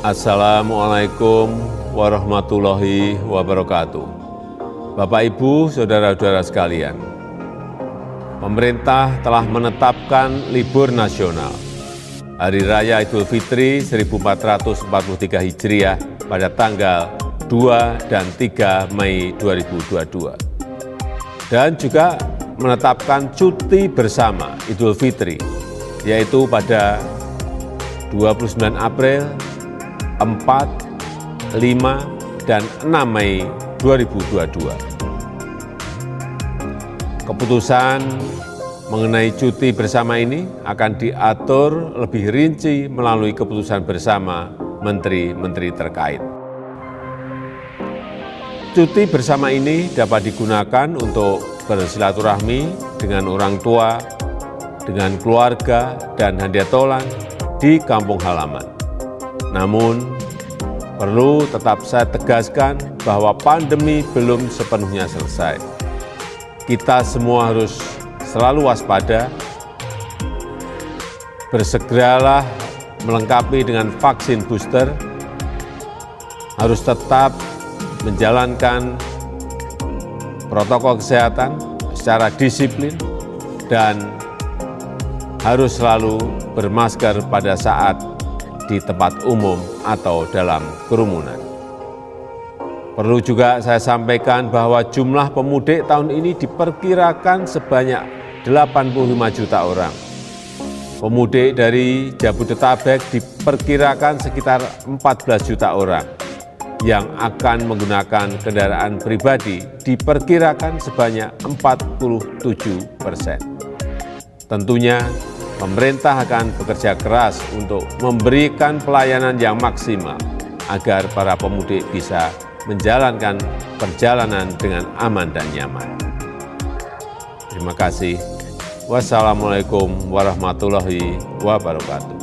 Assalamualaikum warahmatullahi wabarakatuh. Bapak, Ibu, saudara-saudara sekalian, pemerintah telah menetapkan libur nasional Hari Raya Idul Fitri 1443 Hijriah pada tanggal 2 dan 3 Mei 2022. Dan juga menetapkan cuti bersama Idul Fitri, yaitu pada 29 April, 4, 5, dan 6 Mei 2022. Keputusan mengenai cuti bersama ini akan diatur lebih rinci melalui keputusan bersama menteri-menteri terkait. Cuti bersama ini dapat digunakan untuk bersilaturahmi dengan orang tua, dengan keluarga, dan hadiatolan di kampung halaman. Namun, perlu tetap saya tegaskan bahwa pandemi belum sepenuhnya selesai. Kita semua harus selalu waspada, bersegeralah melengkapi dengan vaksin booster, harus tetap menjalankan protokol kesehatan secara disiplin, dan harus selalu bermasker pada saat di tempat umum atau dalam kerumunan. Perlu juga saya sampaikan bahwa jumlah pemudik tahun ini diperkirakan sebanyak 85 juta orang. Pemudik dari Jabodetabek diperkirakan sekitar 14 juta orang. Yang akan menggunakan kendaraan pribadi diperkirakan sebanyak 47%. Tentunya pemerintah akan bekerja keras untuk memberikan pelayanan yang maksimal agar para pemudik bisa menjalankan perjalanan dengan aman dan nyaman. Terima kasih. Wassalamualaikum warahmatullahi wabarakatuh.